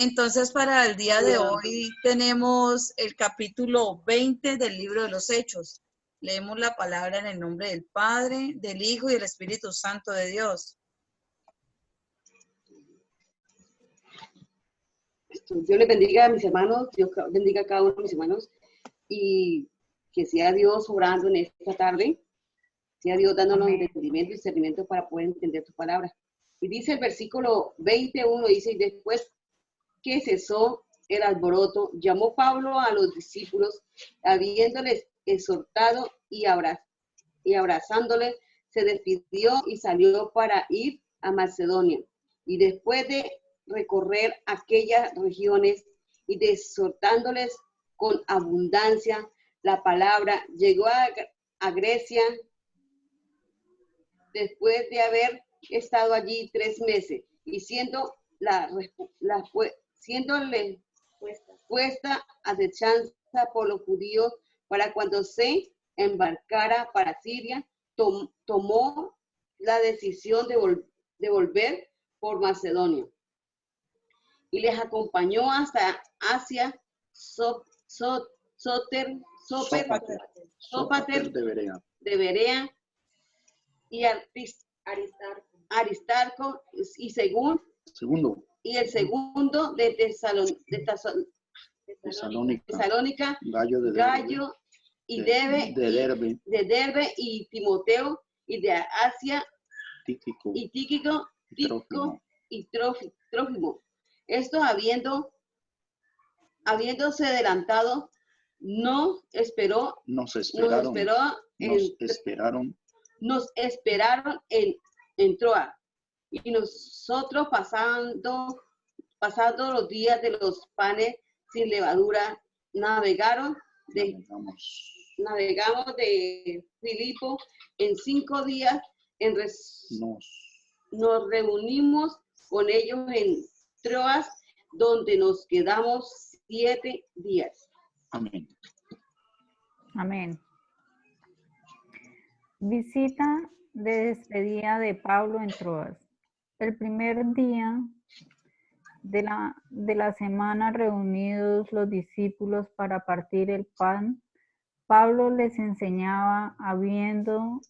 Entonces, para el día de hoy tenemos el capítulo 20 del libro de los Hechos. Leemos la palabra en el nombre del Padre, del Hijo y del Espíritu Santo de Dios. Dios les bendiga a mis hermanos, Dios bendiga a cada uno de mis hermanos y que sea Dios obrando en esta tarde, sea Dios dándonos entendimiento y discernimiento para poder entender tu palabra. Y dice el versículo 21, dice, y después que cesó el alboroto, llamó Pablo a los discípulos, habiéndoles exhortado y abrazándoles, se despidió y salió para ir a Macedonia. Y después de recorrer aquellas regiones y de exhortándoles con abundancia la palabra, llegó a Grecia después de haber estado allí 3 meses y siéndole puesta acechanza por los judíos para cuando se embarcara para Siria, tomó la decisión de volver por Macedonia. Y les acompañó hasta Asia, Sópater de Berea y Aristarco y el segundo de Tesalónica, Gallo y de Derbe y Timoteo y de Asia Tíquico y Trófimo. Esto habiéndose adelantado, nos esperaron en Troas. Y nosotros pasando los días de los panes sin levadura, navegamos de Filipo en 5 días. Nos reunimos con ellos en Troas, donde nos quedamos 7 días. Amén. Amén. Visita de despedida de Pablo en Troas. El primer día de la semana, reunidos los discípulos para partir el pan, Pablo les enseñaba habiendo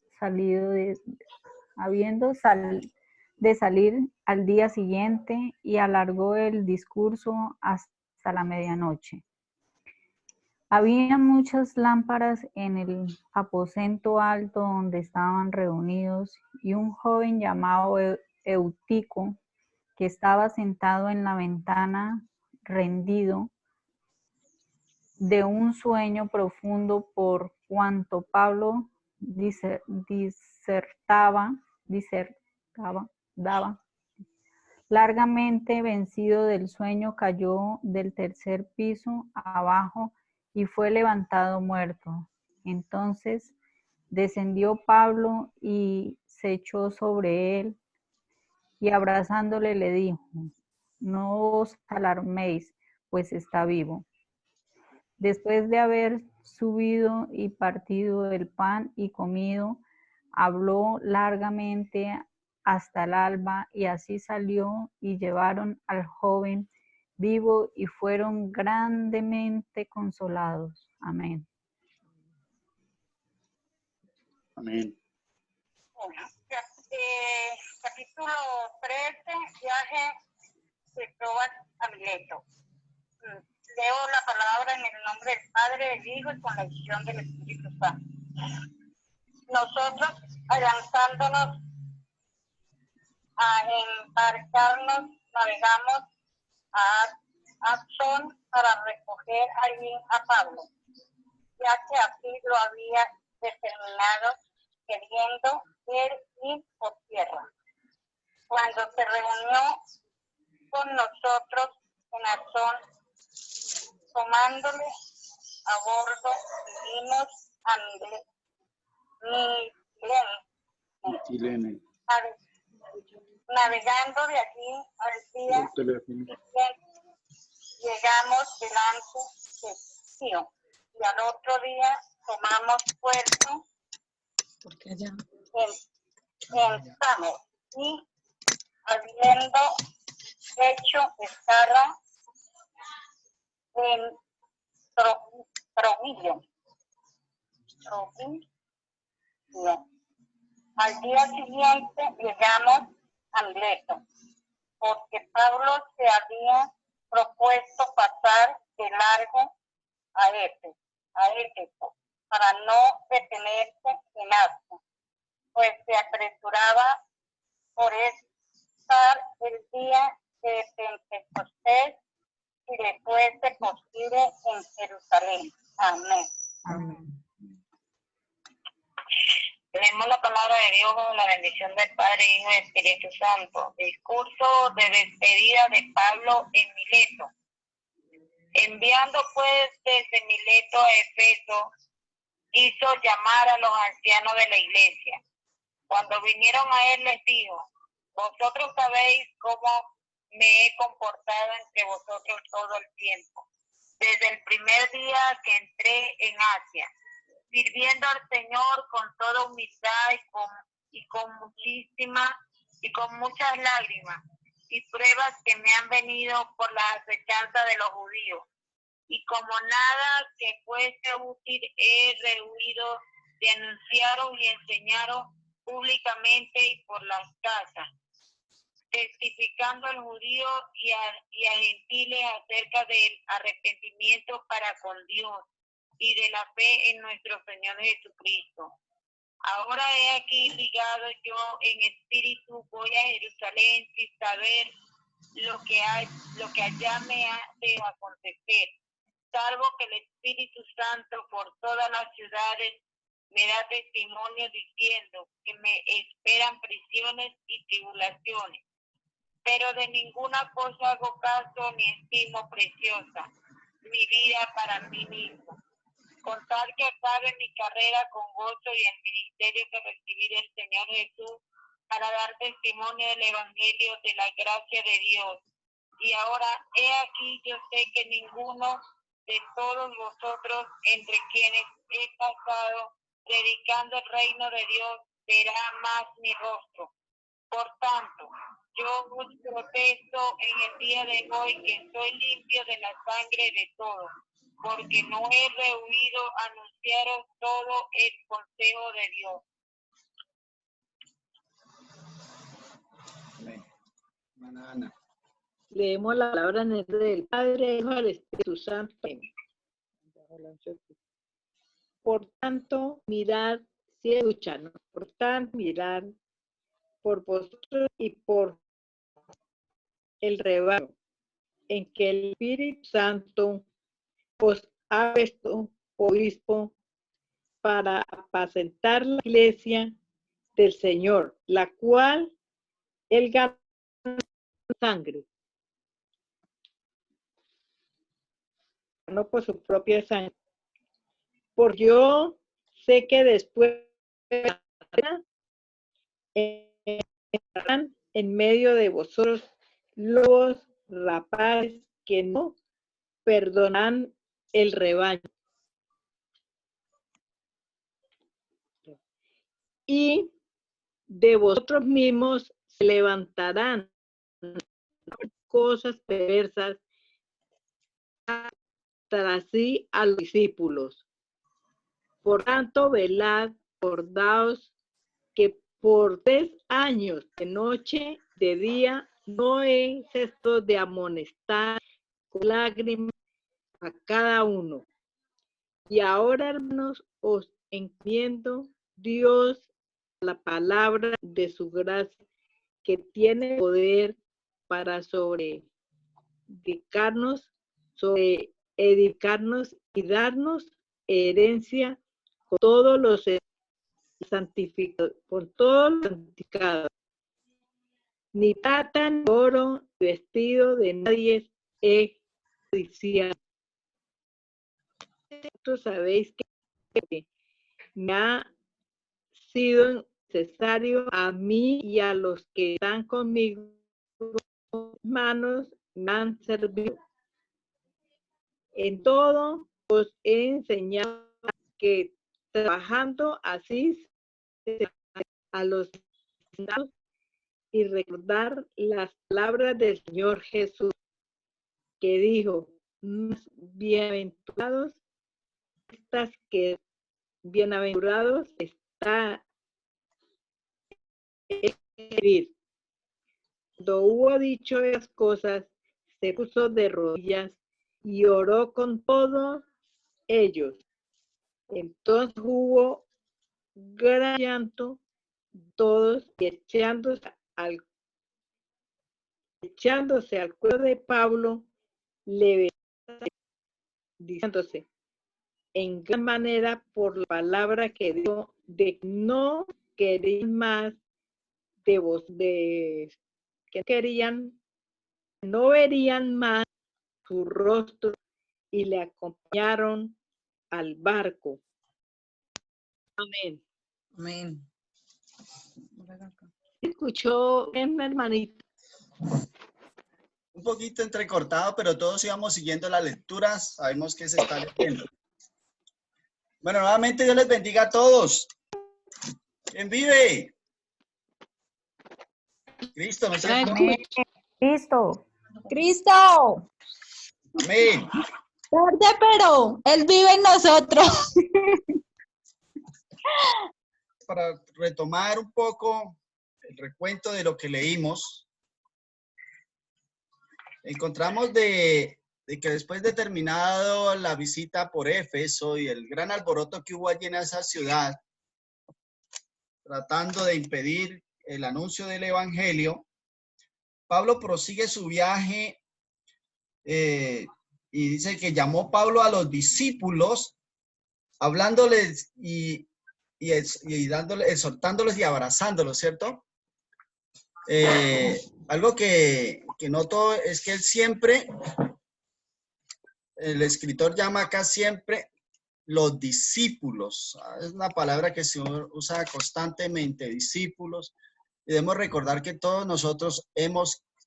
de salir al día siguiente, y alargó el discurso hasta la medianoche. Había muchas lámparas en el aposento alto donde estaban reunidos, y un joven llamado Eutico, que estaba sentado en la ventana, rendido de un sueño profundo, por cuanto Pablo daba largamente, vencido del sueño, cayó del 3er piso abajo y fue levantado muerto. Entonces descendió Pablo y se echó sobre él, y abrazándole le dijo: no os alarméis, pues está vivo. Después de haber subido y partido el pan y comido, habló largamente hasta el alba, y así salió y llevaron al joven vivo y fueron grandemente consolados. Amén. Amén. Capítulo 13, viaje de Troas a Mileto. Leo la palabra en el nombre del Padre, del Hijo y con la acción del Espíritu Santo. Nosotros, adelantándonos a embarcarnos, navegamos a Asón para recoger allí a Pablo, ya que así lo había determinado, queriendo él ir por tierra. Cuando se reunió con nosotros en Asón, tomándole a bordo, vimos a Mitilene, navegando de aquí al día siguiente, llegamos delante de Tiro, y al otro día tomamos puerto en Samos, y habiendo hecho escala en Trogillo. Al día siguiente llegamos a Mileto, porque Pablo se había propuesto pasar de largo a Éfeso, para no detenerse en Asia, pues se apresuraba por estar el día de Pentecostés y le fuese posible en Jerusalén. Amén. Amén. Leemos la palabra de Dios con la bendición del Padre, Hijo y Espíritu Santo. Discurso de despedida de Pablo en Mileto. Enviando pues desde Mileto a Efeso, hizo llamar a los ancianos de la iglesia. Cuando vinieron a él les dijo: vosotros sabéis cómo me he comportado entre vosotros todo el tiempo, desde el primer día que entré en Asia, sirviendo al Señor con toda humildad y con muchas lágrimas y pruebas que me han venido por la acechanza de los judíos. Y como nada que fuese útil he rehuido de anunciaros y enseñaros públicamente y por las casas, testificando al judío y a gentiles acerca del arrepentimiento para con Dios y de la fe en nuestro Señor Jesucristo. Ahora he aquí ligado yo en espíritu, voy a Jerusalén sin saber lo que allá me ha de acontecer, salvo que el Espíritu Santo por todas las ciudades me da testimonio diciendo que me esperan prisiones y tribulaciones. Pero de ninguna cosa hago caso ni estimo preciosa mi vida para mí mismo, con tal que acabe mi carrera con gozo y el ministerio que recibí del Señor Jesús para dar testimonio del Evangelio de la gracia de Dios. Y ahora, he aquí, yo sé que ninguno de todos vosotros, entre quienes he pasado predicando el reino de Dios, verá más mi rostro. Por tanto, yo os protesto en el día de hoy que estoy limpio de la sangre de todos, porque no he rehuido anunciaros todo el consejo de Dios. Amén. Hermana Ana. Leemos la palabra en el nombre del Padre, Hijo y del Espíritu Santo. Por tanto, mirad, si escuchan, por tanto, mirad por vosotros y por el rebaño, en que el Espíritu Santo os ha puesto obispo para apacentar la iglesia del Señor, la cual él ganó sangre. No por su propia sangre. Por yo sé que después estarán en medio de vosotros lobos rapaces que no perdonan el rebaño. Y de vosotros mismos se levantarán cosas perversas tras sí a los discípulos. Por tanto, velad, acordaos que por 3 años, de noche, de día, no he cesado de amonestar con lágrimas a cada uno. Y ahora, hermanos, os encomiendo Dios la palabra de su gracia, que tiene poder para edificarnos y darnos herencia con todos los santificados, ni plata ni oro, ni vestido de nadie he codiciado. Vosotros sabéis que me ha sido necesario a mí y a los que están conmigo, manos me han servido. En todo os he enseñado que trabajando así a los y recordar las palabras del Señor Jesús, que dijo: más bienaventurados estas que bienaventurados está escribir. Cuando hubo dicho esas cosas, se puso de rodillas y oró con todos ellos. Entonces hubo gran llanto, todos, y echándose al cuello de Pablo, le besaron, diciéndose en gran manera por la palabra que dijo, de que no querían más de vos, que no verían más su rostro, y le acompañaron al barco. Amén. Amén. ¿Escuchó bien, hermanito? Un poquito entrecortado, pero todos íbamos siguiendo las lecturas. Sabemos que se está leyendo. Bueno, nuevamente Dios les bendiga a todos. ¿Quién vive? Cristo, no sé. Amén. Cristo. Cristo, Amén. tarde, pero Él vive en nosotros. Para retomar un poco el recuento de lo que leímos, encontramos de que después de terminado la visita por Éfeso y el gran alboroto que hubo allí en esa ciudad, tratando de impedir el anuncio del evangelio, Pablo prosigue su viaje y dice que llamó Pablo a los discípulos, hablándoles y dándoles, exhortándoles y abrazándolos, ¿cierto? Algo que noto es que él siempre, el escritor llama acá siempre los discípulos. Es una palabra que se usa constantemente, discípulos. Y debemos recordar que todos nosotros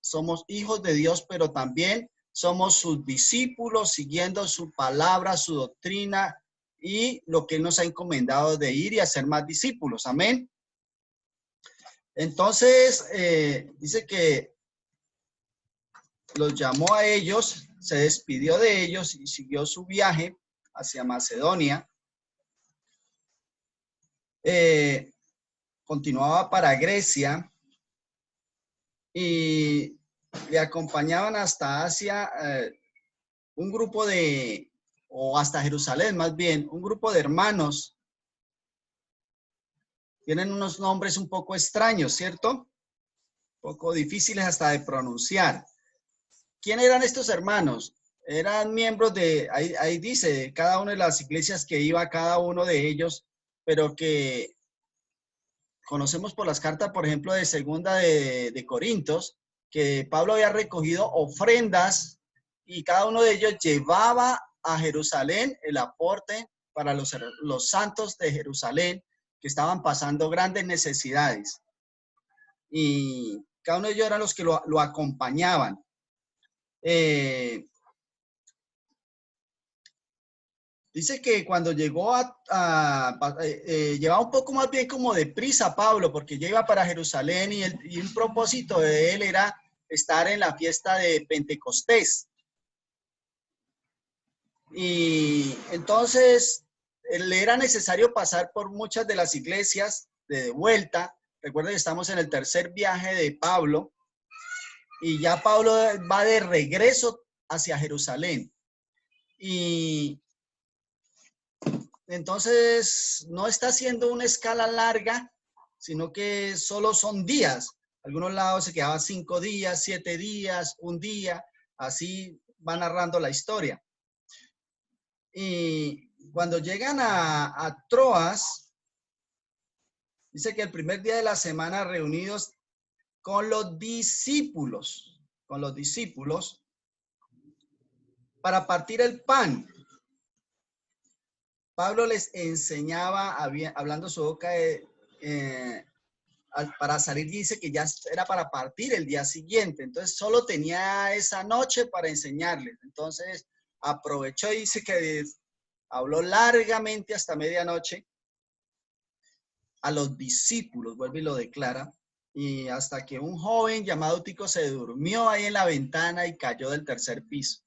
somos hijos de Dios, pero también somos sus discípulos, siguiendo su palabra, su doctrina y lo que Él nos ha encomendado de ir y hacer más discípulos. Amén. Entonces, dice que los llamó a ellos, se despidió de ellos y siguió su viaje hacia Macedonia. Continuaba para Grecia y le acompañaban hasta Asia un grupo o hasta Jerusalén más bien, un grupo de hermanos. Tienen unos nombres un poco extraños, ¿cierto? Un poco difíciles hasta de pronunciar. ¿Quién eran estos hermanos? Eran miembros ahí dice, de cada una de las iglesias que iba cada uno de ellos, pero que conocemos por las cartas, por ejemplo, de segunda de Corintios, que Pablo había recogido ofrendas y cada uno de ellos llevaba a Jerusalén el aporte para los santos de Jerusalén que estaban pasando grandes necesidades. Y cada uno de ellos eran los que lo acompañaban. Dice que cuando llegó llevaba un poco más bien como de prisa Pablo, porque ya iba para Jerusalén y un propósito de él era estar en la fiesta de Pentecostés. Y entonces le era necesario pasar por muchas de las iglesias de vuelta. Recuerden que estamos en el tercer viaje de Pablo y ya Pablo va de regreso hacia Jerusalén. Y entonces no está haciendo una escala larga, sino que solo son días. Algunos lados se quedaban 5 días, 7 días, un día, así va narrando la historia. Y cuando llegan a Troas, dice que el primer día de la semana reunidos con los discípulos para partir el pan. Pablo les enseñaba, hablando su boca, para salir, dice que ya era para partir el día siguiente. Entonces solo tenía esa noche para enseñarles. Entonces aprovechó y dice que habló largamente hasta medianoche a los discípulos, vuelve y lo declara, y hasta que un joven llamado Tico se durmió ahí en la ventana y cayó del tercer piso.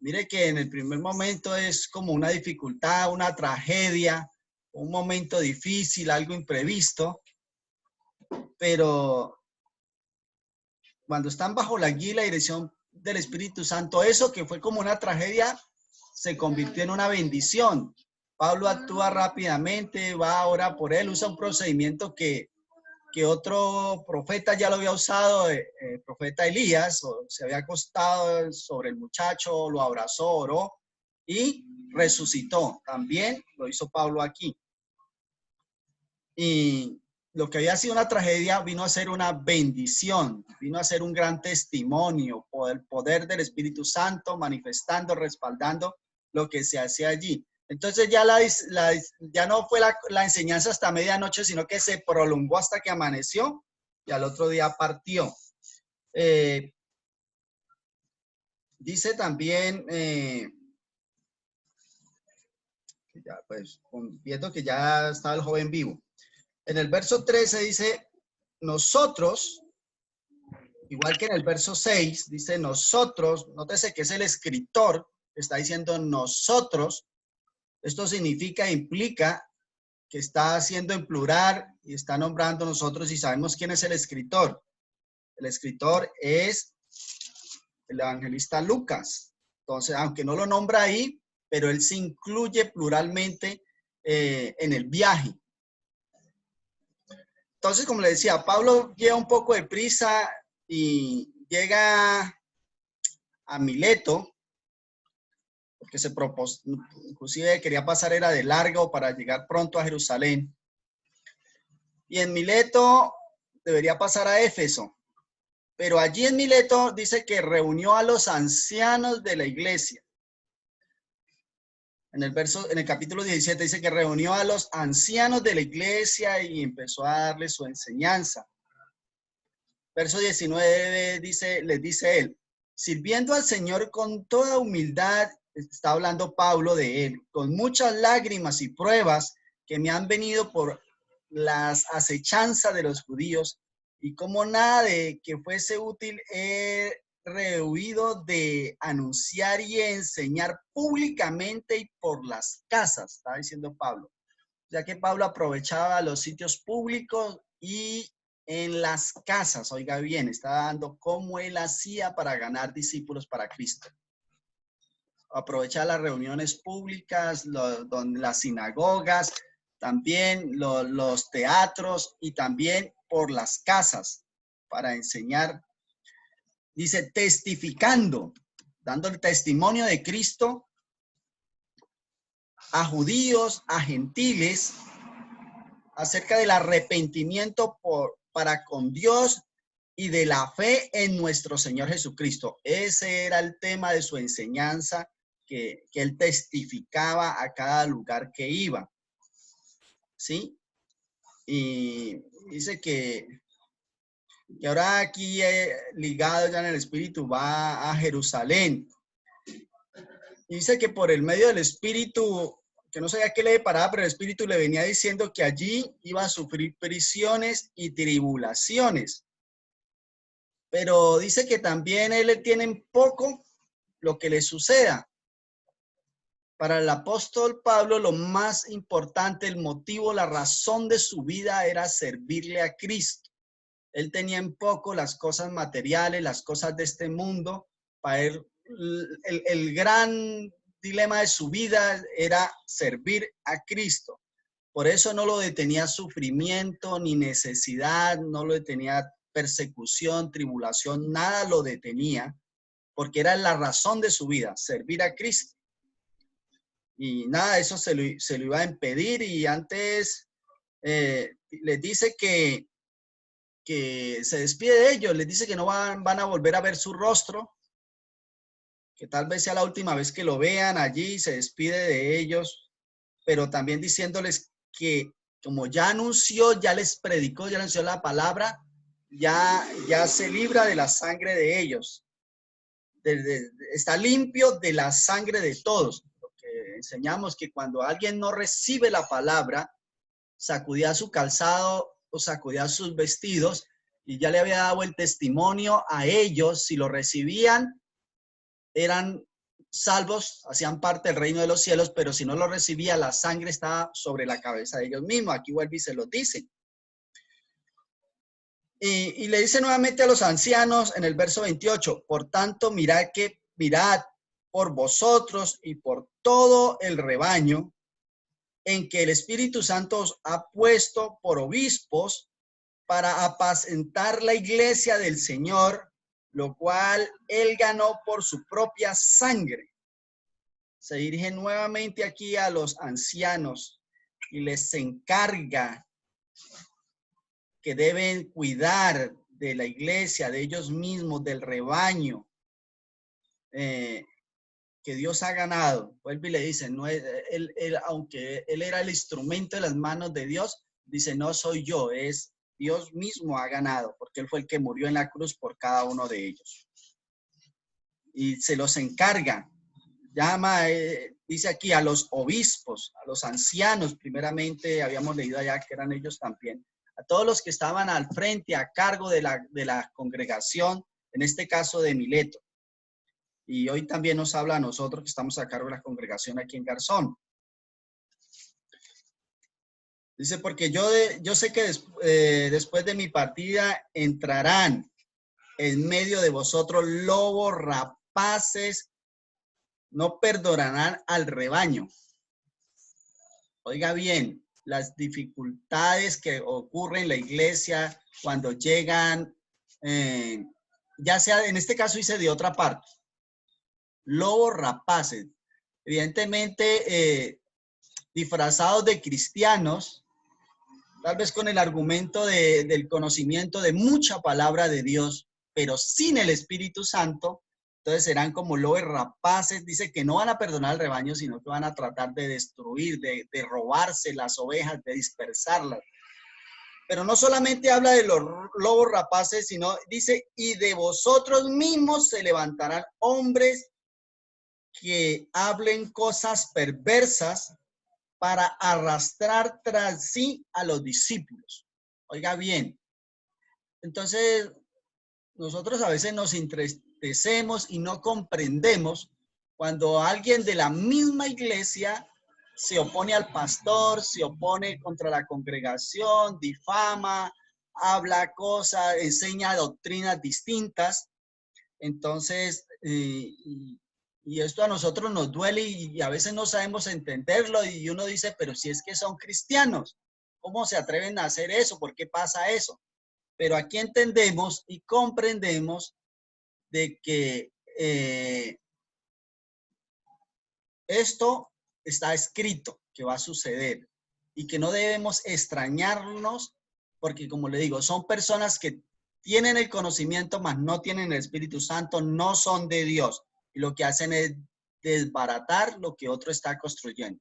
Mire que en el primer momento es como una dificultad, una tragedia, un momento difícil, algo imprevisto, pero cuando están bajo la guía y la dirección del Espíritu Santo, eso que fue como una tragedia se convirtió en una bendición. Pablo actúa rápidamente, va a orar por él, usa un procedimiento que otro profeta ya lo había usado, el profeta Elías, se había acostado sobre el muchacho, lo abrazó, oró y resucitó. También lo hizo Pablo aquí. Y lo que había sido una tragedia vino a ser una bendición, vino a ser un gran testimonio, por el poder del Espíritu Santo manifestando, respaldando lo que se hacía allí. Entonces ya, ya no fue la enseñanza hasta medianoche, sino que se prolongó hasta que amaneció y al otro día partió. Dice también, ya, pues, viendo que ya estaba el joven vivo. En el verso 13 dice, nosotros, igual que en el verso 6, dice nosotros, nótese que es el escritor, está diciendo nosotros. Esto significa, implica que está haciendo en plural y está nombrando nosotros y sabemos quién es el escritor. El escritor es el evangelista Lucas. Entonces, aunque no lo nombra ahí, pero él se incluye pluralmente en el viaje. Entonces, como le decía, Pablo lleva un poco de prisa y llega a Mileto, porque se propuso, inclusive quería pasar era de largo para llegar pronto a Jerusalén. Y en Mileto debería pasar a Éfeso. Pero allí en Mileto dice que reunió a los ancianos de la iglesia. En el capítulo 17 dice que reunió a los ancianos de la iglesia y empezó a darles su enseñanza. Verso 19 les dice él, sirviendo al Señor con toda humildad, está hablando Pablo de él, con muchas lágrimas y pruebas que me han venido por las acechanzas de los judíos, y como nada de que fuese útil he rehuido de anunciar y enseñar públicamente y por las casas, está diciendo Pablo, ya que Pablo aprovechaba los sitios públicos y en las casas, oiga bien, está dando cómo él hacía para ganar discípulos para Cristo. Aprovechar las reuniones públicas, las sinagogas, también los teatros y también por las casas para enseñar. Dice, testificando, dando el testimonio de Cristo a judíos, a gentiles, acerca del arrepentimiento para con Dios y de la fe en nuestro Señor Jesucristo. Ese era el tema de su enseñanza que él testificaba a cada lugar que iba. ¿Sí? Y dice que ahora aquí ligado ya en el Espíritu va a Jerusalén. Y dice que por el medio del Espíritu, que no sabía qué le deparaba, pero el Espíritu le venía diciendo que allí iba a sufrir prisiones y tribulaciones. Pero dice que también él le tiene en poco lo que le suceda. Para el apóstol Pablo, lo más importante, el motivo, la razón de su vida era servirle a Cristo. Él tenía en poco las cosas materiales, las cosas de este mundo. Para él, el gran dilema de su vida era servir a Cristo. Por eso no lo detenía sufrimiento ni necesidad, no lo detenía persecución, tribulación, nada lo detenía, porque era la razón de su vida, servir a Cristo. Y nada, eso se lo iba a impedir, y antes les dice que se despide de ellos, les dice que no van a volver a ver su rostro, que tal vez sea la última vez que lo vean allí, se despide de ellos, pero también diciéndoles que como ya anunció, ya les predicó, ya anunció la palabra, ya se libra de la sangre de ellos, está limpio de la sangre de todos. Enseñamos que cuando alguien no recibe la palabra, sacudía su calzado o sacudía sus vestidos y ya le había dado el testimonio a ellos. Si lo recibían, eran salvos, hacían parte del reino de los cielos, pero si no lo recibía, la sangre estaba sobre la cabeza de ellos mismos. Aquí vuelve y se los dice. Y le dice nuevamente a los ancianos en el verso 28, por tanto, mirad por vosotros y por todo el rebaño en que el Espíritu Santo os ha puesto por obispos para apacentar la iglesia del Señor, lo cual él ganó por su propia sangre. Se dirige nuevamente aquí a los ancianos y les encarga que deben cuidar de la iglesia, de ellos mismos, del rebaño que Dios ha ganado. Vuelve y le dice, no es, aunque él era el instrumento de las manos de Dios, dice, no soy yo, es Dios mismo ha ganado, porque él fue el que murió en la cruz por cada uno de ellos. Y se los encarga. Llama, dice aquí, a los obispos, a los ancianos, primeramente, habíamos leído allá que eran ellos también, a todos los que estaban al frente, a cargo de la congregación, en este caso de Mileto. Y hoy también nos habla a nosotros que estamos a cargo de la congregación aquí en Garzón. Dice, porque yo sé que después de mi partida entrarán en medio de vosotros lobos rapaces, no perdonarán al rebaño. Oiga bien, las dificultades que ocurren en la iglesia cuando llegan, ya sea, en este caso hice de otra parte, lobos rapaces, evidentemente disfrazados de cristianos, tal vez con el argumento del conocimiento de mucha palabra de Dios, pero sin el Espíritu Santo. Entonces serán como lobos rapaces. Dice que no van a perdonar al rebaño, sino que van a tratar de destruir, de robarse las ovejas, de dispersarlas. Pero no solamente habla de los lobos rapaces, sino dice, y de vosotros mismos se levantarán hombres que hablen cosas perversas para arrastrar tras sí a los discípulos. Oiga bien, entonces nosotros a veces nos entristecemos y no comprendemos cuando alguien de la misma iglesia se opone al pastor, se opone contra la congregación, difama, habla cosas, enseña doctrinas distintas. Entonces, y esto a nosotros nos duele y a veces no sabemos entenderlo y uno dice, pero si es que son cristianos, ¿cómo se atreven a hacer eso? ¿Por qué pasa eso? Pero aquí entendemos y comprendemos de que esto está escrito, que va a suceder y que no debemos extrañarnos porque, como le digo, son personas que tienen el conocimiento, mas no tienen el Espíritu Santo, no son de Dios. Y lo que hacen es desbaratar lo que otro está construyendo.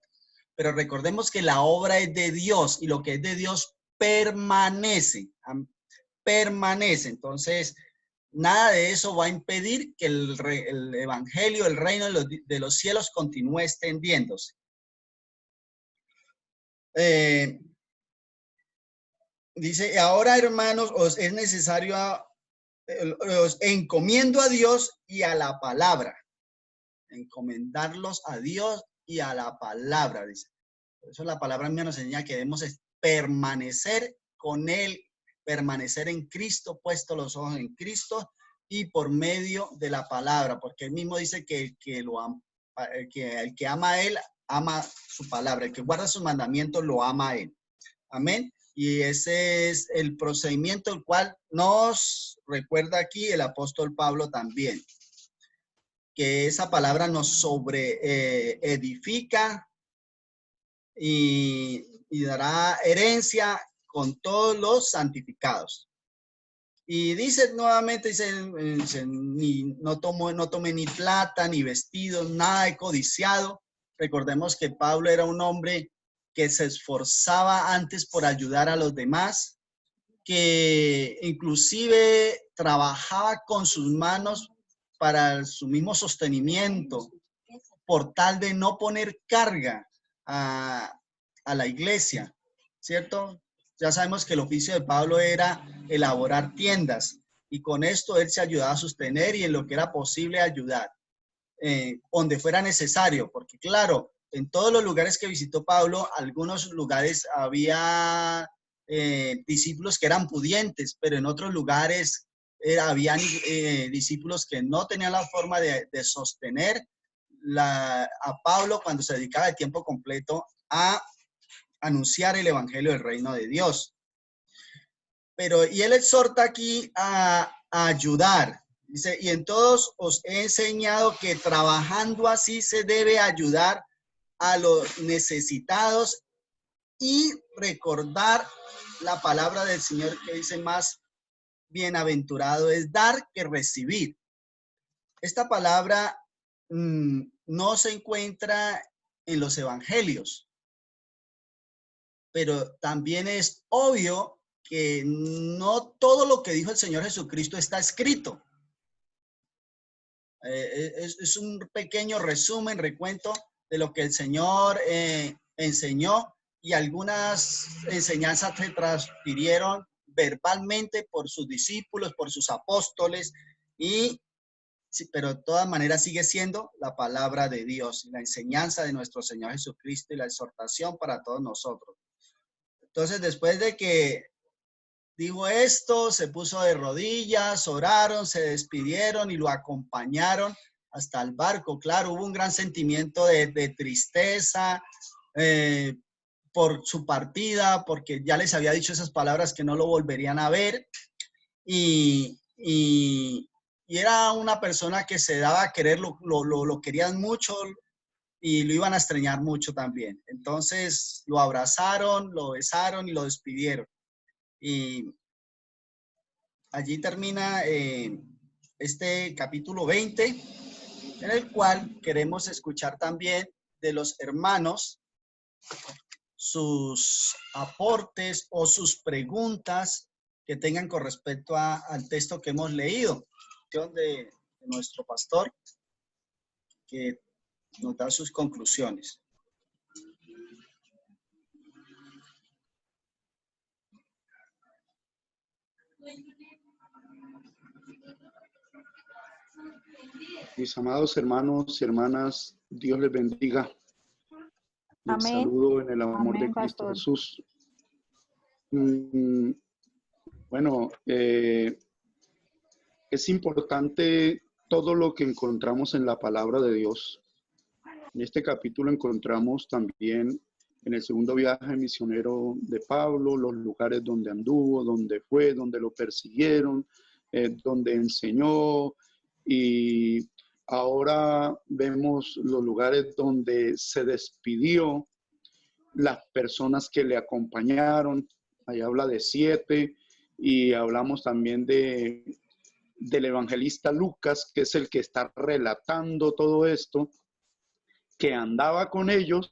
Pero recordemos que la obra es de Dios y lo que es de Dios permanece. Permanece. Entonces, nada de eso va a impedir que el evangelio, el reino de los cielos continúe extendiéndose. Dice, ahora hermanos, os es necesario, os encomiendo a Dios y a la palabra. Encomendarlos a Dios y a la palabra, dice. Por eso la palabra mía nos enseña que debemos permanecer con Él, permanecer en Cristo, puesto los ojos en Cristo y por medio de la palabra, porque Él mismo dice que el que ama a Él, ama su palabra. El que guarda sus mandamientos, lo ama a Él. Amén. Y ese es el procedimiento el cual nos recuerda aquí el apóstol Pablo también. Que esa palabra nos edifica y dará herencia con todos los santificados. Y dice nuevamente, no tome ni plata, ni vestidos, nada de codiciado. Recordemos que Pablo era un hombre que se esforzaba antes por ayudar a los demás, que inclusive trabajaba con sus manos para su mismo sostenimiento, por tal de no poner carga a la iglesia, ¿cierto? Ya sabemos que el oficio de Pablo era elaborar tiendas y con esto él se ayudaba a sostener y en lo que era posible ayudar. donde fuera necesario, porque claro, en todos los lugares que visitó Pablo, algunos lugares había discípulos que eran pudientes, pero en otros lugares habían discípulos que no tenían la forma de sostener a Pablo cuando se dedicaba de tiempo completo a anunciar el evangelio del reino de Dios. Y él exhorta aquí a ayudar. Dice, y en todos os he enseñado que trabajando así se debe ayudar a los necesitados y recordar la palabra del Señor que dice más bienaventurado es dar que recibir. Esta palabra no se encuentra en los evangelios, pero también es obvio que no todo lo que dijo el Señor Jesucristo está escrito. Es un pequeño resumen, recuento de lo que el Señor enseñó, y algunas enseñanzas se transfirieron verbalmente por sus discípulos, por sus apóstoles, pero de todas maneras sigue siendo la palabra de Dios, la enseñanza de nuestro Señor Jesucristo y la exhortación para todos nosotros. Entonces, después de que dijo esto, se puso de rodillas, oraron, se despidieron y lo acompañaron hasta el barco. Claro, hubo un gran sentimiento de tristeza por su partida, porque ya les había dicho esas palabras que no lo volverían a ver. Y era una persona que se daba a querer, lo querían mucho y lo iban a extrañar mucho también. Entonces lo abrazaron, lo besaron y lo despidieron. Y allí termina este capítulo 20, en el cual queremos escuchar también de los hermanos sus aportes o sus preguntas que tengan con respecto al texto que hemos leído, de nuestro pastor, que nos da sus conclusiones. Mis amados hermanos y hermanas, Dios les bendiga. Les Amén. saludo en el amor Amén, de Cristo pastor. Jesús. Bueno, es importante todo lo que encontramos en la palabra de Dios. En este capítulo encontramos también en el segundo viaje misionero de Pablo, los lugares donde anduvo, donde fue, donde lo persiguieron, donde enseñó, y ahora vemos los lugares donde se despidió, las personas que le acompañaron. Ahí habla de 7, y hablamos también del evangelista Lucas, que es el que está relatando todo esto, que andaba con ellos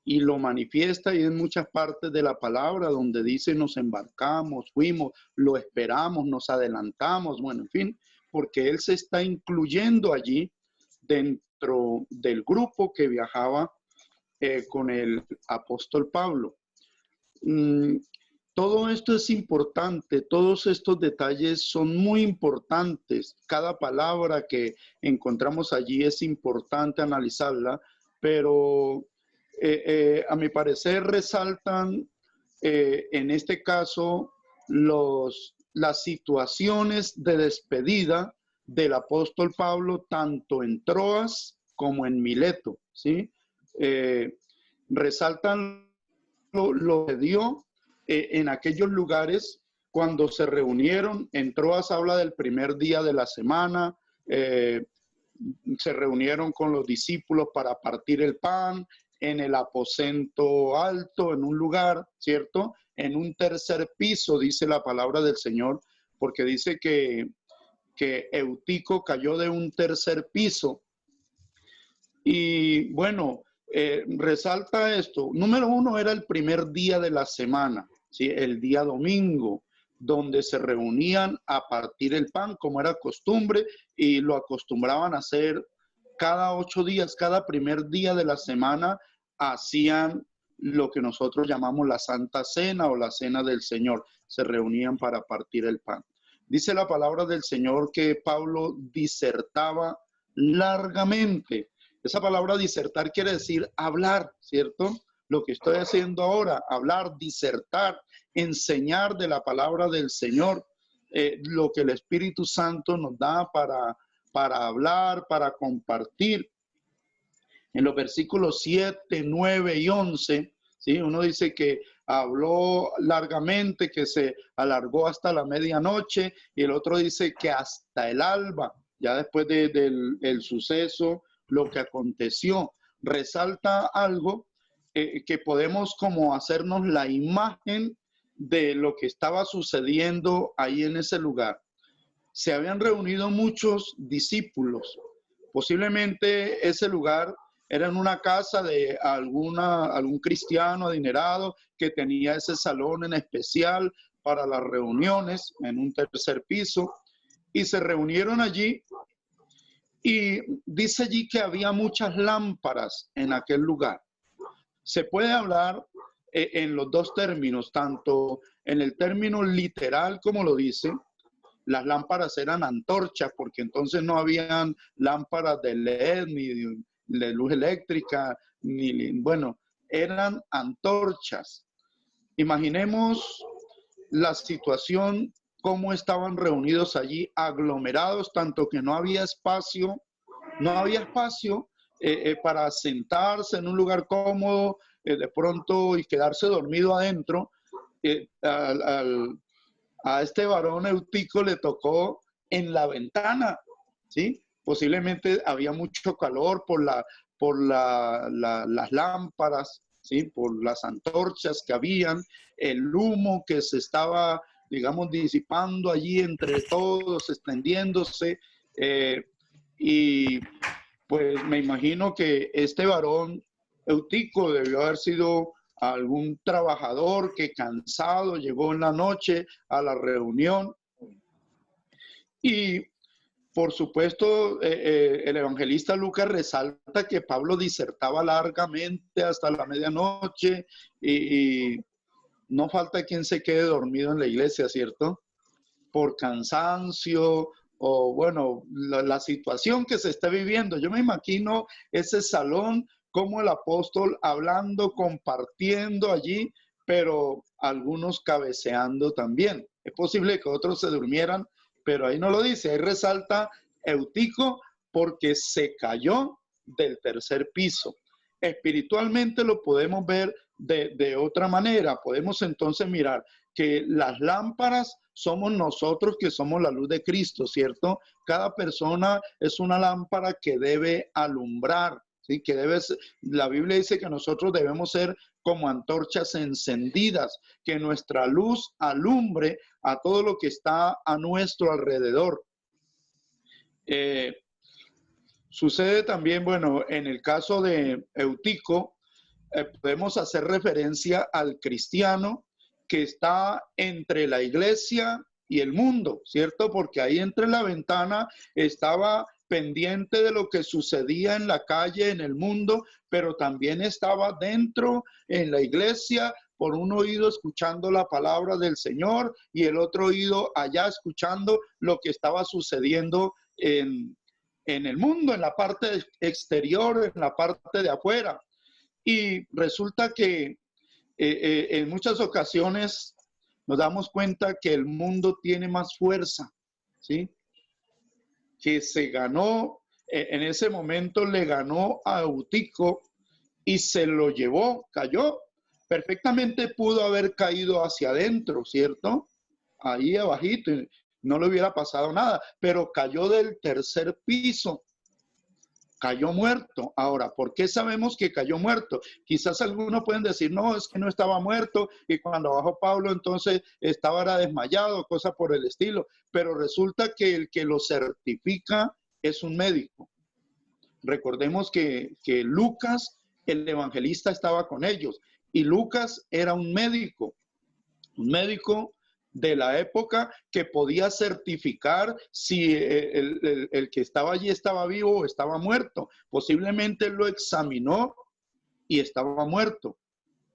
y lo manifiesta, y en muchas partes de la palabra donde dice nos embarcamos, fuimos, lo esperamos, nos adelantamos, bueno, en fin, porque él se está incluyendo allí dentro del grupo que viajaba con el apóstol Pablo. Todo esto es importante, todos estos detalles son muy importantes. Cada palabra que encontramos allí es importante analizarla, pero a mi parecer resaltan en este caso las situaciones de despedida del apóstol Pablo, tanto en Troas como en Mileto, ¿sí? Resaltan lo que dio en aquellos lugares cuando se reunieron. En Troas habla del primer día de la semana, se reunieron con los discípulos para partir el pan en el aposento alto, en un lugar, ¿cierto? En un tercer piso, dice la palabra del Señor, porque dice que Eutico cayó de un tercer piso. Y bueno, resalta esto. Número 1, era el primer día de la semana, ¿sí? El día domingo, donde se reunían a partir el pan, como era costumbre, y lo acostumbraban a hacer cada 8 días, cada primer día de la semana, hacían lo que nosotros llamamos la Santa Cena o la Cena del Señor. Se reunían para partir el pan. Dice la palabra del Señor que Pablo disertaba largamente. Esa palabra disertar quiere decir hablar, ¿cierto? Lo que estoy haciendo ahora, hablar, disertar, enseñar de la palabra del Señor, lo que el Espíritu Santo nos da para hablar, para compartir. En los versículos 7, 9 y 11, ¿sí? Uno dice que habló largamente, que se alargó hasta la medianoche, y el otro dice que hasta el alba, ya después del suceso, lo que aconteció. Resalta algo que podemos como hacernos la imagen de lo que estaba sucediendo ahí en ese lugar. Se habían reunido muchos discípulos. Posiblemente ese lugar era en una casa de algún cristiano adinerado que tenía ese salón en especial para las reuniones en un tercer piso, y se reunieron allí, y dice allí que había muchas lámparas en aquel lugar. Se puede hablar en los dos términos, tanto en el término literal como lo dice. Las lámparas eran antorchas, porque entonces no habían lámparas de LED ni de luz eléctrica, bueno, eran antorchas. Imaginemos la situación, cómo estaban reunidos allí, aglomerados, tanto que no había espacio para sentarse en un lugar cómodo, de pronto, y quedarse dormido adentro. A este varón Eutico le tocó en la ventana, ¿sí? Posiblemente había mucho calor por las lámparas, ¿sí? Por las antorchas que habían, el humo que se estaba, digamos, disipando allí entre todos, extendiéndose, y pues me imagino que este varón Eutico debió haber sido algún trabajador que cansado llegó en la noche a la reunión. Y por supuesto, el evangelista Lucas resalta que Pablo disertaba largamente hasta la medianoche, y no falta quien se quede dormido en la iglesia, ¿cierto? Por cansancio o, bueno, la situación que se está viviendo. Yo me imagino ese salón, como el apóstol hablando, compartiendo allí, pero algunos cabeceando también. Es posible que otros se durmieran, pero ahí no lo dice. Ahí resalta Eutico porque se cayó del tercer piso. Espiritualmente lo podemos ver de otra manera. Podemos entonces mirar que las lámparas somos nosotros, que somos la luz de Cristo, ¿cierto? Cada persona es una lámpara que debe alumbrar, ¿sí? La Biblia dice que nosotros debemos ser como antorchas encendidas, que nuestra luz alumbre a todo lo que está a nuestro alrededor. Sucede también, bueno, en el caso de Eutico, podemos hacer referencia al cristiano que está entre la iglesia y el mundo, ¿cierto? Porque ahí entre la ventana estaba pendiente de lo que sucedía en la calle, en el mundo, pero también estaba dentro en la iglesia, por un oído escuchando la palabra del Señor y el otro oído allá escuchando lo que estaba sucediendo en el mundo, en la parte exterior, en la parte de afuera. Y resulta que en muchas ocasiones nos damos cuenta que el mundo tiene más fuerza, ¿sí? Que se ganó, en ese momento le ganó a Eutico y se lo llevó, cayó. Perfectamente pudo haber caído hacia adentro, ¿cierto? Ahí abajito, y no le hubiera pasado nada, pero cayó del tercer piso. Cayó muerto. Ahora, ¿por qué sabemos que cayó muerto? Quizás algunos pueden decir, no, es que no estaba muerto y cuando bajó Pablo entonces estaba desmayado, cosa por el estilo. Pero resulta que el que lo certifica es un médico. Recordemos que Lucas, el evangelista, estaba con ellos y Lucas era un médico de la época que podía certificar si el que estaba allí estaba vivo o estaba muerto. Posiblemente lo examinó y estaba muerto.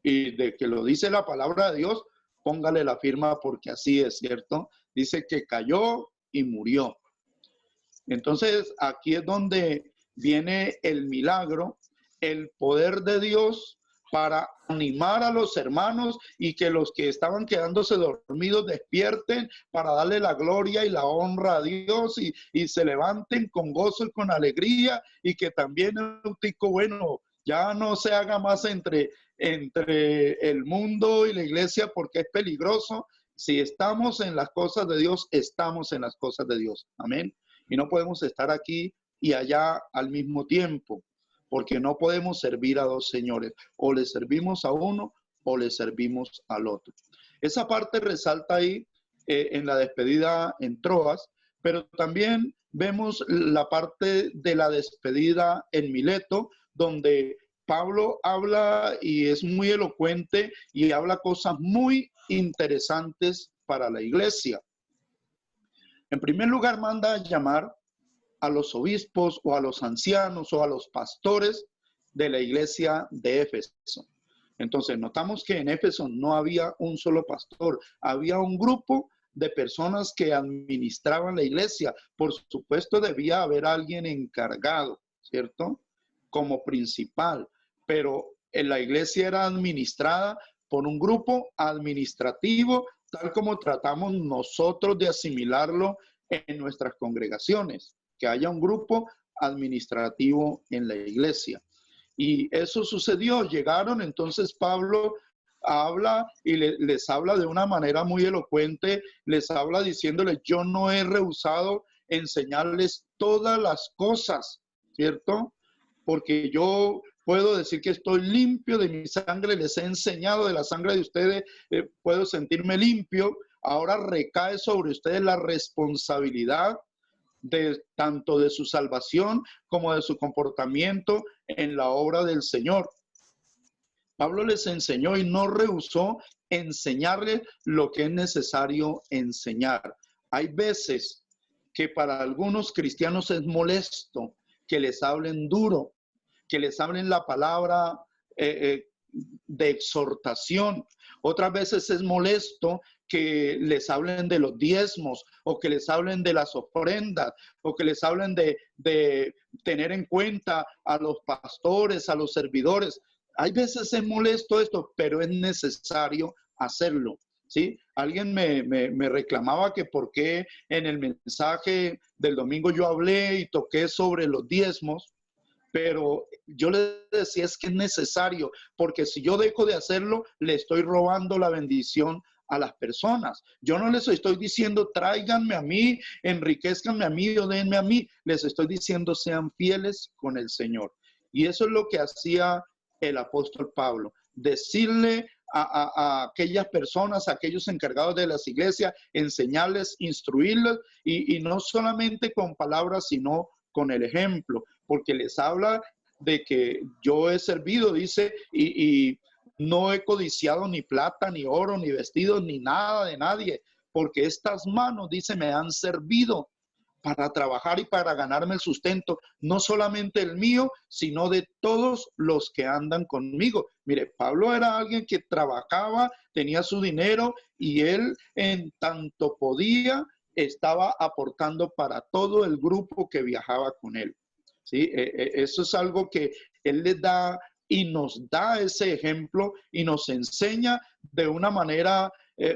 Y de que lo dice la palabra de Dios, póngale la firma porque así es, ¿cierto? Dice que cayó y murió. Entonces, aquí es donde viene el milagro, el poder de Dios para animar a los hermanos y que los que estaban quedándose dormidos despierten para darle la gloria y la honra a Dios y se levanten con gozo y con alegría, y que también Eutico, bueno, ya no se haga más entre el mundo y la iglesia, porque es peligroso. Si estamos en las cosas de Dios, estamos en las cosas de Dios. Amén. Y no podemos estar aquí y allá al mismo tiempo, porque no podemos servir a dos señores. O le servimos a uno o le servimos al otro. Esa parte resalta ahí en la despedida en Troas, pero también vemos la parte de la despedida en Mileto, donde Pablo habla y es muy elocuente y habla cosas muy interesantes para la iglesia. En primer lugar, manda a llamar a los obispos o a los ancianos o a los pastores de la iglesia de Éfeso. Entonces, notamos que en Éfeso no había un solo pastor, había un grupo de personas que administraban la iglesia. Por supuesto, debía haber alguien encargado, ¿cierto? Como principal, pero en la iglesia era administrada por un grupo administrativo, tal como tratamos nosotros de asimilarlo en nuestras congregaciones, que haya un grupo administrativo en la iglesia. Y eso sucedió, llegaron, entonces Pablo habla y les habla de una manera muy elocuente, les habla diciéndoles: yo no he rehusado enseñarles todas las cosas, ¿cierto? Porque yo puedo decir que estoy limpio de mi sangre, les he enseñado de la sangre de ustedes, puedo sentirme limpio. Ahora recae sobre ustedes la responsabilidad tanto de su salvación como de su comportamiento en la obra del Señor. Pablo les enseñó y no rehusó enseñarles lo que es necesario enseñar. Hay veces que para algunos cristianos es molesto que les hablen duro, que les hablen la palabra de exhortación. Otras veces es molesto que les hablen de los diezmos, o que les hablen de las ofrendas, o que les hablen de tener en cuenta a los pastores, a los servidores. Hay veces es molesto esto, pero es necesario hacerlo, ¿sí? Alguien me reclamaba que por qué en el mensaje del domingo yo hablé y toqué sobre los diezmos, pero yo le decía es que es necesario, porque si yo dejo de hacerlo, le estoy robando la bendición a las personas. Yo no les estoy diciendo tráiganme a mí, enriquezcanme a mí o denme a mí. Les estoy diciendo sean fieles con el Señor. Y eso es lo que hacía el apóstol Pablo. Decirle a aquellas personas, a aquellos encargados de las iglesias, enseñarles, instruirles, y no solamente con palabras, sino con el ejemplo, porque les habla de que yo he servido, dice, y no he codiciado ni plata, ni oro, ni vestidos, ni nada de nadie, porque estas manos, dice, me han servido para trabajar y para ganarme el sustento, no solamente el mío, sino de todos los que andan conmigo. Mire, Pablo era alguien que trabajaba, tenía su dinero, y él en tanto podía, estaba aportando para todo el grupo que viajaba con él. ¿Sí? Eso es algo que él les da y nos da ese ejemplo y nos enseña de una manera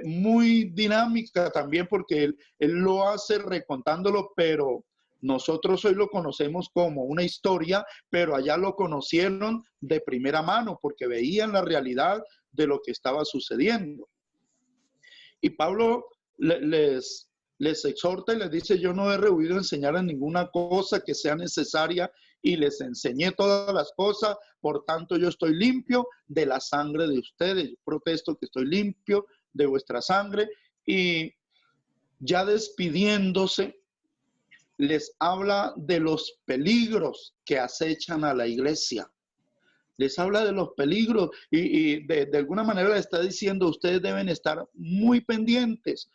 muy dinámica también, porque él lo hace recontándolo, pero nosotros hoy lo conocemos como una historia, pero allá lo conocieron de primera mano porque veían la realidad de lo que estaba sucediendo. Y Pablo les exhorta y les dice: yo no he rehuido enseñar en ninguna cosa que sea necesaria, y les enseñé todas las cosas, por tanto yo estoy limpio de la sangre de ustedes. Yo protesto que estoy limpio de vuestra sangre. Y ya despidiéndose, les habla de los peligros que acechan a la iglesia. Les habla de los peligros y de alguna manera le está diciendo: ustedes deben estar muy pendientes,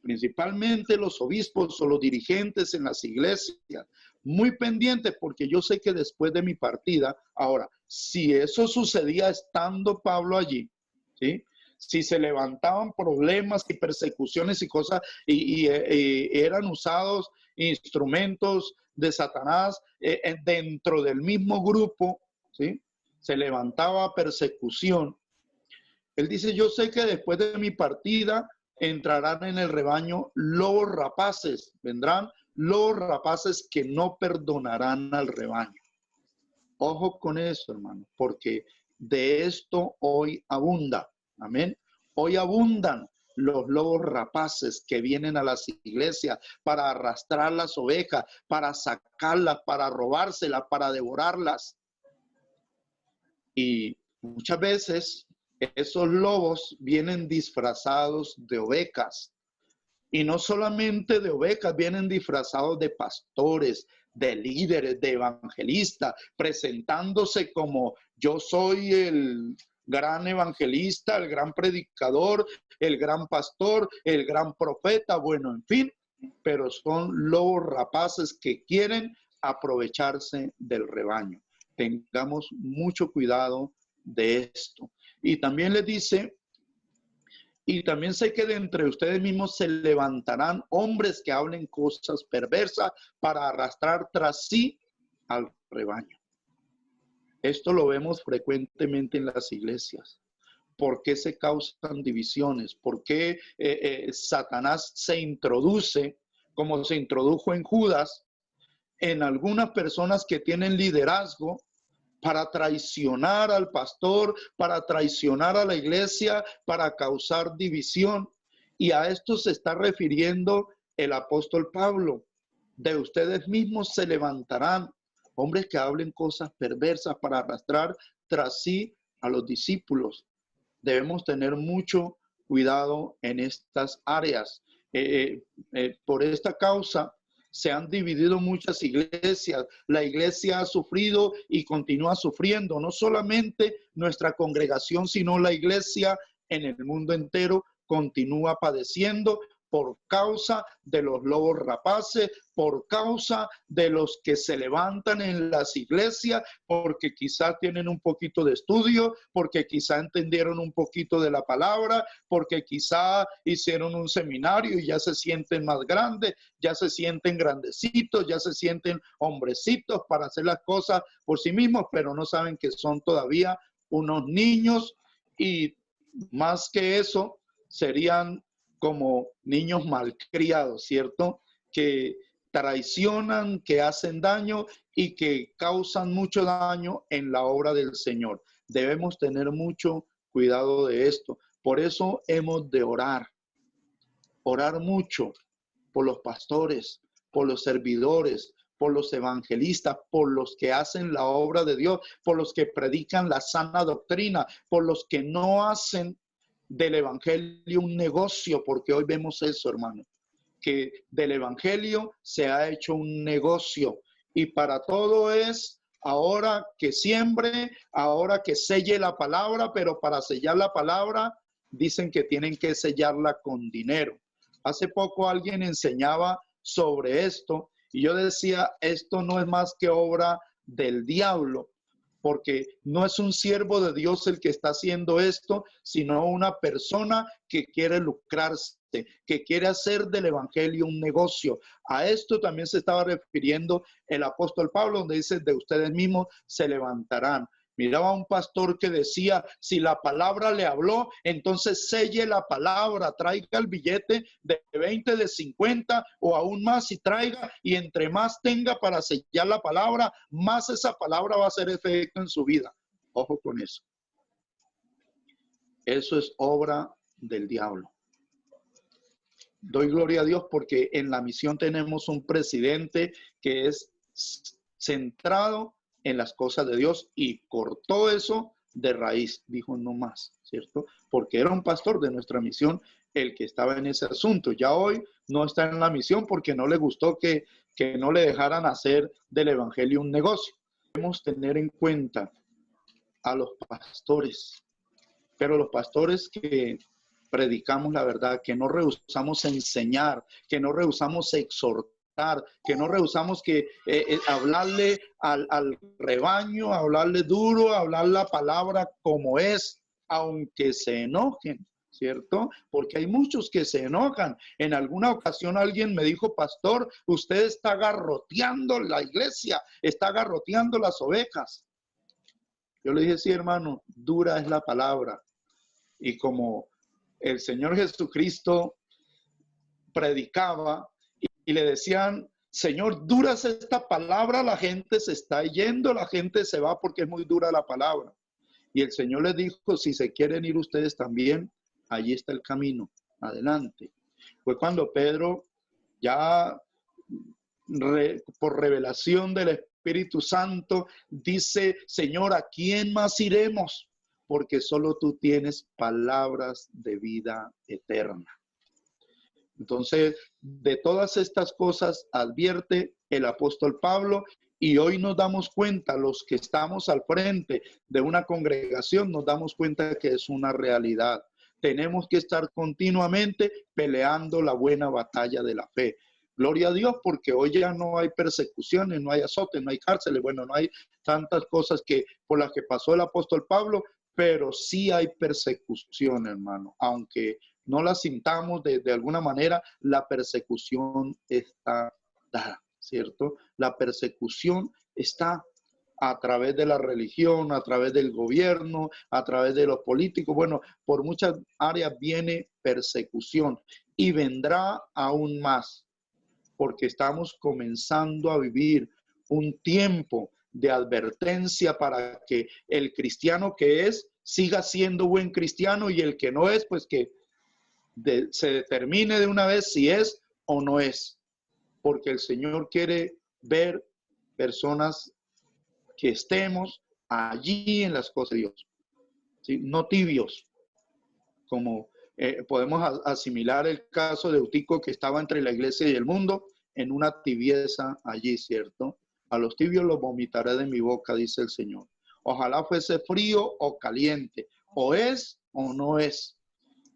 principalmente los obispos o los dirigentes en las iglesias, muy pendientes, porque yo sé que después de mi partida, ahora, si eso sucedía estando Pablo allí, ¿sí? si se levantaban problemas y persecuciones y cosas, y eran usados instrumentos de Satanás dentro del mismo grupo, ¿sí? Se levantaba persecución. Él dice, yo sé que después de mi partida entrarán en el rebaño lobos rapaces, vendrán lobos rapaces que no perdonarán al rebaño. Ojo con eso, hermano, porque de esto hoy abunda. Amén. Hoy abundan los lobos rapaces que vienen a las iglesias para arrastrar las ovejas, para sacarlas, para robárselas, para devorarlas. Y muchas veces esos lobos vienen disfrazados de ovejas. Y no solamente de ovejas, vienen disfrazados de pastores, de líderes, de evangelistas, presentándose como yo soy el gran evangelista, el gran predicador, el gran pastor, el gran profeta, bueno, en fin, pero son lobos rapaces que quieren aprovecharse del rebaño. Tengamos mucho cuidado de esto. Y también les dice, y también sé que de entre ustedes mismos se levantarán hombres que hablen cosas perversas para arrastrar tras sí al rebaño. Esto lo vemos frecuentemente en las iglesias. ¿Por qué se causan divisiones? ¿Por qué Satanás se introduce, como se introdujo en Judas, en algunas personas que tienen liderazgo, para traicionar al pastor, para traicionar a la iglesia, para causar división? Y a esto se está refiriendo el apóstol Pablo. De ustedes mismos se levantarán hombres que hablen cosas perversas para arrastrar tras sí a los discípulos. Debemos tener mucho cuidado en estas áreas. Por esta causa se han dividido muchas iglesias. La iglesia ha sufrido y continúa sufriendo. No solamente nuestra congregación, sino la iglesia en el mundo entero continúa padeciendo por causa de los lobos rapaces, por causa de los que se levantan en las iglesias, porque quizá tienen un poquito de estudio, porque quizá entendieron un poquito de la palabra, porque quizá hicieron un seminario y ya se sienten más grandes, ya se sienten grandecitos, ya se sienten hombrecitos para hacer las cosas por sí mismos, pero no saben que son todavía unos niños, y más que eso, serían como niños malcriados, ¿cierto? Que traicionan, que hacen daño y que causan mucho daño en la obra del Señor. Debemos tener mucho cuidado de esto. Por eso hemos de orar mucho por los pastores, por los servidores, por los evangelistas, por los que hacen la obra de Dios, por los que predican la sana doctrina, por los que no hacen del evangelio un negocio, porque hoy vemos eso, hermano, que del evangelio se ha hecho un negocio, y para todo es ahora que siembre, ahora que selle la palabra, pero para sellar la palabra dicen que tienen que sellarla con dinero. Hace poco alguien enseñaba sobre esto y yo decía, esto no es más que obra del diablo, porque no es un siervo de Dios el que está haciendo esto, sino una persona que quiere lucrarse, que quiere hacer del evangelio un negocio. A esto también se estaba refiriendo el apóstol Pablo, donde dice, de ustedes mismos se levantarán. Miraba a un pastor que decía, si la palabra le habló, entonces selle la palabra, traiga el billete de 20, de 50 o aún más, y traiga, y entre más tenga para sellar la palabra, más esa palabra va a hacer efecto en su vida. Ojo con eso. Eso es obra del diablo. Doy gloria a Dios porque en la misión tenemos un presidente que es centrado en las cosas de Dios y cortó eso de raíz, dijo no más, ¿cierto? Porque era un pastor de nuestra misión el que estaba en ese asunto. Ya hoy no está en la misión porque no le gustó que no le dejaran hacer del evangelio un negocio. Debemos tener en cuenta a los pastores, pero los pastores que predicamos la verdad, que no rehusamos enseñar, que no rehusamos exhortar, que no rehusamos hablarle al rebaño, hablarle duro, hablar la palabra como es, aunque se enojen, ¿cierto? Porque hay muchos que se enojan. En alguna ocasión alguien me dijo, pastor, usted está garroteando la iglesia, está garroteando las ovejas. Yo le dije, sí, hermano, dura es la palabra. Y como el Señor Jesucristo predicaba y le decían, Señor, dura es esta palabra, la gente se está yendo, la gente se va porque es muy dura la palabra. Y el Señor les dijo, si se quieren ir ustedes también, allí está el camino, adelante. Fue cuando Pedro, ya por revelación del Espíritu Santo, dice, Señor, ¿a quién más iremos? Porque solo tú tienes palabras de vida eterna. Entonces, de todas estas cosas advierte el apóstol Pablo, y hoy nos damos cuenta, los que estamos al frente de una congregación, nos damos cuenta que es una realidad. Tenemos que estar continuamente peleando la buena batalla de la fe. Gloria a Dios, porque hoy ya no hay persecuciones, no hay azotes, no hay cárceles, bueno, no hay tantas cosas que por las que pasó el apóstol Pablo, pero sí hay persecución, hermano, aunque no la sintamos de alguna manera, la persecución está dada, ¿cierto? La persecución está a través de la religión, a través del gobierno, a través de los políticos. Bueno, por muchas áreas viene persecución y vendrá aún más, porque estamos comenzando a vivir un tiempo de advertencia para que el cristiano que es, siga siendo buen cristiano, y el que no es, pues que se determine de una vez si es o no es, porque el Señor quiere ver personas que estemos allí en las cosas de Dios, ¿sí? No tibios, como podemos asimilar el caso de Eutico, que estaba entre la iglesia y el mundo en una tibieza allí, ¿cierto? A los tibios los vomitaré de mi boca, dice el Señor. Ojalá fuese frío o caliente, o es o no es.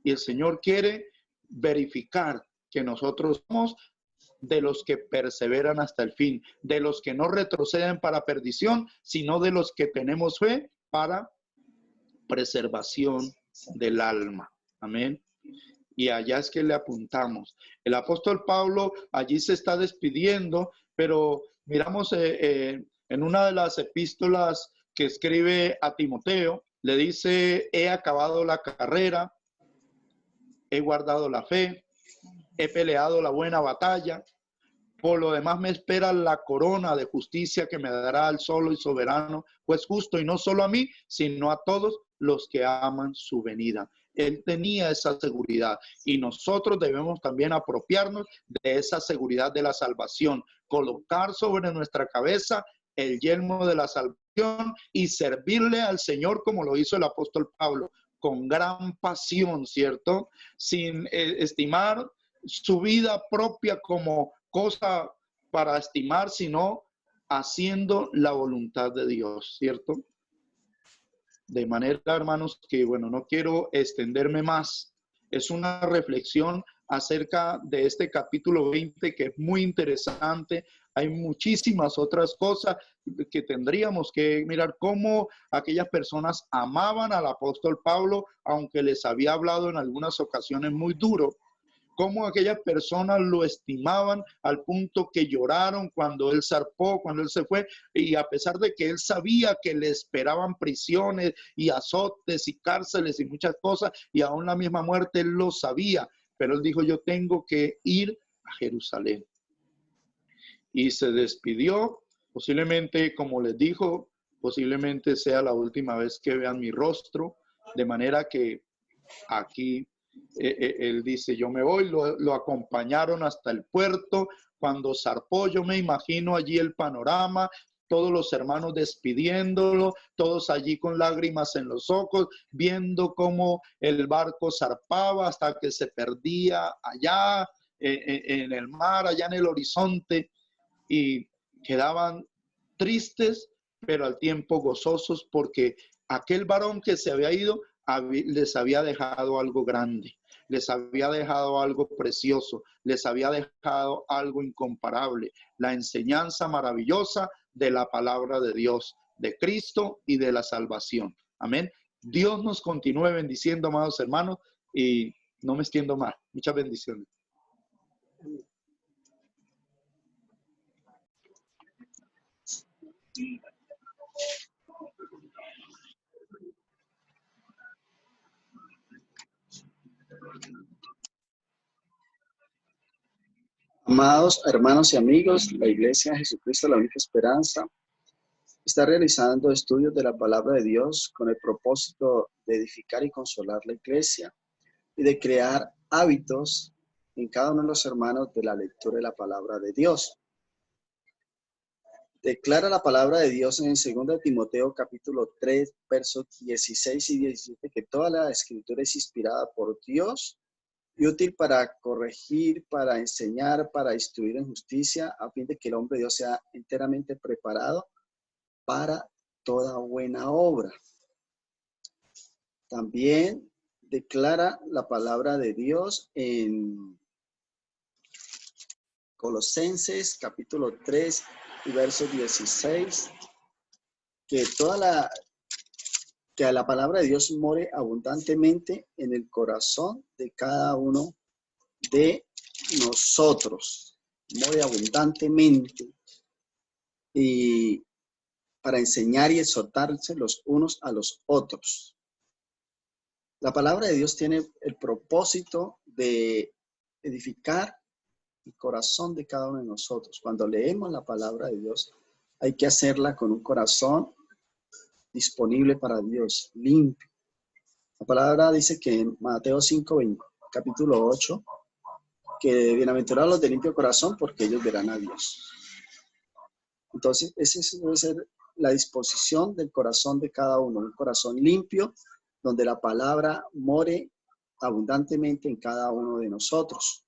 Y el Señor quiere verificar que nosotros somos de los que perseveran hasta el fin, de los que no retroceden para perdición, sino de los que tenemos fe para preservación del alma. Amén. Y allá es que le apuntamos. El apóstol Pablo allí se está despidiendo, pero miramos en una de las epístolas que escribe a Timoteo, le dice, he acabado la carrera, he guardado la fe, he peleado la buena batalla. Por lo demás me espera la corona de justicia que me dará el solo y soberano, pues justo, y no solo a mí, sino a todos los que aman su venida. Él tenía esa seguridad y nosotros debemos también apropiarnos de esa seguridad de la salvación, colocar sobre nuestra cabeza el yelmo de la salvación y servirle al Señor como lo hizo el apóstol Pablo, con gran pasión, ¿cierto? Sin estimar su vida propia como cosa para estimar, sino haciendo la voluntad de Dios, ¿cierto? De manera, hermanos, que bueno, no quiero extenderme más. Es una reflexión acerca de este capítulo 20 que es muy interesante. Hay muchísimas otras cosas que tendríamos que mirar, cómo aquellas personas amaban al apóstol Pablo, aunque les había hablado en algunas ocasiones muy duro. Cómo aquellas personas lo estimaban al punto que lloraron cuando él zarpó, cuando él se fue, y a pesar de que él sabía que le esperaban prisiones y azotes y cárceles y muchas cosas, y aún la misma muerte, él lo sabía, pero él dijo, yo tengo que ir a Jerusalén. Y se despidió, posiblemente, como les dijo, posiblemente sea la última vez que vean mi rostro, de manera que aquí él dice, yo me voy, lo acompañaron hasta el puerto. Cuando zarpó, yo me imagino allí el panorama, todos los hermanos despidiéndolo, todos allí con lágrimas en los ojos, viendo cómo el barco zarpaba hasta que se perdía allá en el mar, allá en el horizonte, y quedaban tristes, pero al tiempo gozosos, porque aquel varón que se había ido les había dejado algo grande, les había dejado algo precioso, les había dejado algo incomparable, la enseñanza maravillosa de la palabra de Dios, de Cristo y de la salvación. Amén. Dios nos continúe bendiciendo, amados hermanos, y no me extiendo más. Muchas bendiciones. Amados hermanos y amigos, la Iglesia de Jesucristo, la única esperanza, está realizando estudios de la palabra de Dios con el propósito de edificar y consolar la Iglesia y de crear hábitos en cada uno de los hermanos de la lectura de la palabra de Dios. Declara la palabra de Dios en 2 Timoteo capítulo 3, versos 16 y 17, que toda la escritura es inspirada por Dios y útil para corregir, para enseñar, para instruir en justicia, a fin de que el hombre de Dios sea enteramente preparado para toda buena obra. También declara la palabra de Dios en Colosenses capítulo 3 y verso 16, que la palabra de Dios more abundantemente en el corazón de cada uno de nosotros. More abundantemente. Y para enseñar y exhortarse los unos a los otros. La palabra de Dios tiene el propósito de edificar el corazón de cada uno de nosotros. Cuando leemos la palabra de Dios, hay que hacerla con un corazón disponible para Dios, limpio. La palabra dice que en Mateo 5, capítulo 8, que bienaventurados los de limpio corazón, porque ellos verán a Dios. Entonces, esa debe ser la disposición del corazón de cada uno, un corazón limpio, donde la palabra more abundantemente en cada uno de nosotros.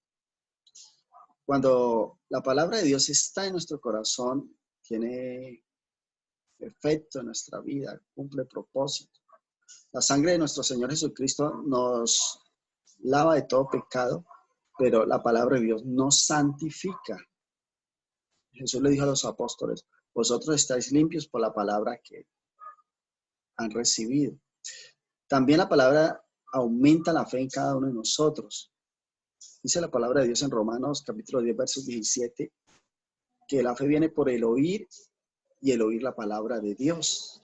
Cuando la palabra de Dios está en nuestro corazón, tiene efecto en nuestra vida, cumple propósito. La sangre de nuestro Señor Jesucristo nos lava de todo pecado, pero la palabra de Dios nos santifica. Jesús le dijo a los apóstoles, vosotros estáis limpios por la palabra que han recibido. También la palabra aumenta la fe en cada uno de nosotros. Dice la palabra de Dios en Romanos capítulo 10, versos 17, que la fe viene por el oír y el oír la palabra de Dios.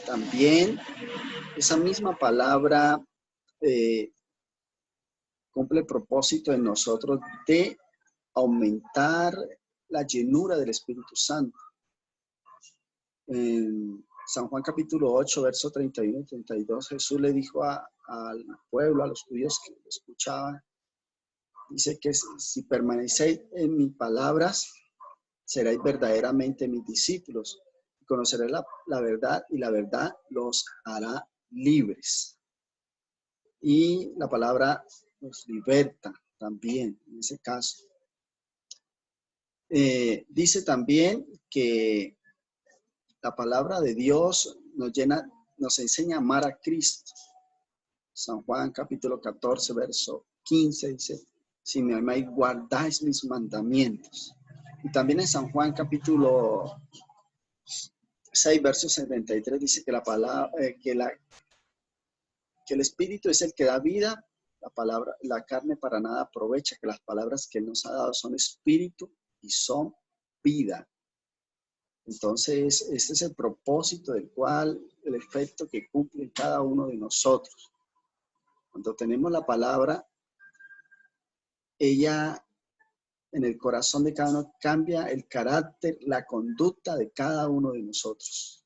También esa misma palabra cumple el propósito en nosotros de aumentar la llenura del Espíritu Santo. En San Juan capítulo 8, verso 31 y 32, Jesús le dijo al pueblo, a los judíos que lo escuchaban, dice que si permanecéis en mis palabras, seréis verdaderamente mis discípulos. Conoceréis la verdad y la verdad los hará libres. Y la palabra nos liberta también en ese caso. Dice también que la palabra de Dios nos enseña a amar a Cristo. San Juan capítulo 14, verso 15 dice, si me amáis, guardáis mis mandamientos. Y también en San Juan capítulo 6, verso 73 dice que la palabra, que el Espíritu es el que da vida, la carne para nada aprovecha, que las palabras que Él nos ha dado son espíritu y son vida. Entonces, este es el propósito del cual, el efecto que cumple cada uno de nosotros. Cuando tenemos la palabra, ella en el corazón de cada uno cambia el carácter, la conducta de cada uno de nosotros.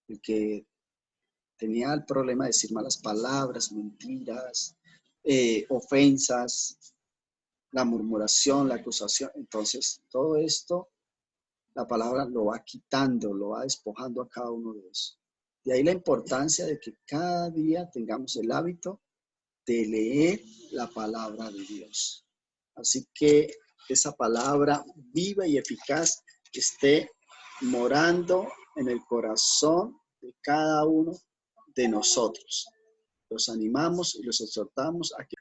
El que tenía el problema de decir malas palabras, mentiras, ofensas, la murmuración, la acusación. Entonces, todo esto, la palabra lo va quitando, lo va despojando a cada uno de ellos. De ahí la importancia de que cada día tengamos el hábito de leer la palabra de Dios. Así que esa palabra viva y eficaz esté morando en el corazón de cada uno de nosotros. Los animamos y los exhortamos a que